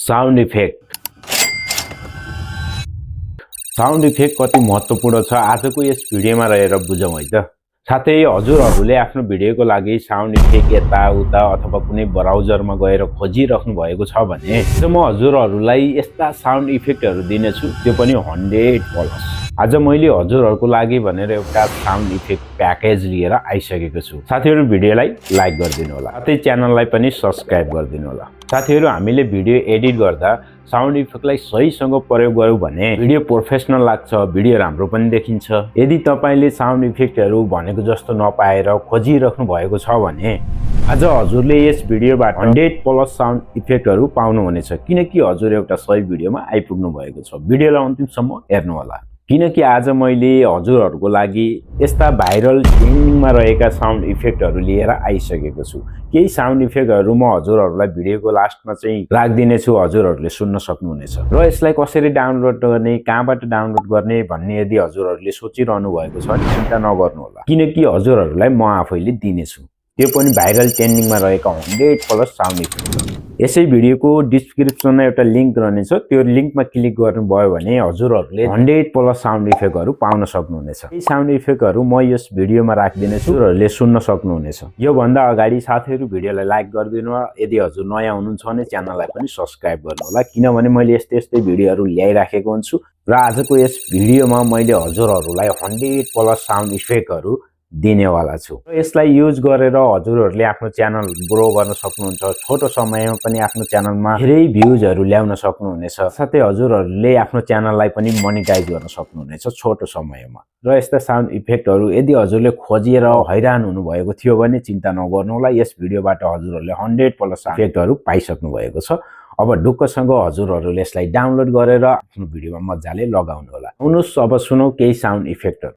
Sound effect कति महत्त्वपूर्ण छ आजको यस भिडियोमा रहेर बुझौँ है त। साथै हजुरहरूले आफ्नो भिडियोको लागि साउन्ड इफेक्ट यताउता अथवा कुनै ब्राउजरमा गएर खोजिराख्नु भएको छ भने म हजुरहरूलाई यस्ता साउन्ड इफेक्टहरू दिनेछु, त्यो पनि 100+। आज मैले हजुरहरूको लागि भनेर एउटा साउन्ड इफेक्ट प्याकेज लिएर आइसकेको छु। साथीहरू भिडियोलाई लाइक गरिदिनु होला, साथै च्यानललाई पनि सब्स्क्राइब गरिदिनु होला। साथीहरू हामीले भिडियो एडिट गर्दा साउन्ड इफेक्टलाई सहीसँग प्रयोग गर्यौं भने भिडियो प्रोफेसनल लाग्छ, भिडियो राम्रो पनि देखिन्छ। यदि तपाईले साउन्ड इफेक्टहरू भनेको जस्तो नपाएर खोजिराख्नु भएको छ भने आज हजुरले यस भिडियोबाट 100+ साउन्ड इफेक्टहरू पाउनुहुनेछ, किनकि हजुर एउटा सही भिडियोमा आइपुग्नु भएको छ। भिडियोलाई अन्तिमसम्म हेर्नु होला, किनकि आज मैले हजुरहरूको लागि यस्ता भाइरल ट्रेन्डिङमा रहेका साउन्ड इफेक्टहरू लिएर आइसकेको छु। केही साउन्ड इफेक्टहरू म हजुरहरूलाई भिडियोको लास्टमा चाहिँ राख्दिने छु, हजुरहरूले सुन्न सक्नुहुनेछ। र यसलाई कसरी डाउनलोड गर्ने, कहाँबाट डाउनलोड गर्ने भन्ने यदि हजुरहरूले सोचिरहनु भएको छ भने चिन्ता नगर्नु होला, किनकि हजुरहरूलाई म आफैले दिनेछु, त्यो पनि भाइरल ट्रेन्डिङमा रहेका 100+ साउन्ड इफेक्ट। यसै भिडियोको डिस्क्रिप्सनमा एउटा लिंक रहनेछ, त्यो लिंकमा क्लिक गर्नुभयो भने हजुरहरूले 100+ साउन्ड इफेक्टहरू पाउन सक्नुहुनेछ। यी साउन्ड इफेक्टहरू म यस भिडियोमा राख्दिने छु, हजुरहरूले सुन्न सक्नुहुनेछ। यो भन्दा अगाडि साथीहरू भिडियोलाई लाइक गरिदिनु होला, यदि हजुर नयाँ हुनुहुन्छ भने च्यानललाई पनि सब्स्क्राइब गर्नु होला, किनभने मैले यस्तै भिडियोहरू ल्याइराखेको हुन्छु। र आजको यस भिडियोमा मैले हजुरहरूलाई 100+ साउन्ड इफेक्टहरू दिनेवाला छु। र यसलाई युज गरेर हजुरहरूले आफ्नो च्यानल ग्रो गर्न सक्नुहुन्छ, छोटो समयमा पनि आफ्नो च्यानलमा धेरै भ्युजहरू ल्याउन सक्नुहुनेछ, साथै हजुरहरूले आफ्नो च्यानललाई पनि मोनेटाइज गर्न सक्नुहुनेछ छोटो समयमा। र यस्ता साउन्ड इफेक्टहरू यदि हजुरले खोजेर हैरान हुनुभएको थियो भने चिन्ता नगर्नु होला, यस भिडियोबाट हजुरहरूले 100+ इफेक्टहरू पाइसक्नु भएको छ। अब ढुक्कसँग हजुरहरूले यसलाई डाउनलोड गरेर आफ्नो भिडियोमा मजाले लगाउनु होला। आउनुहोस् अब सुनौ केही साउन्ड इफेक्टहरू।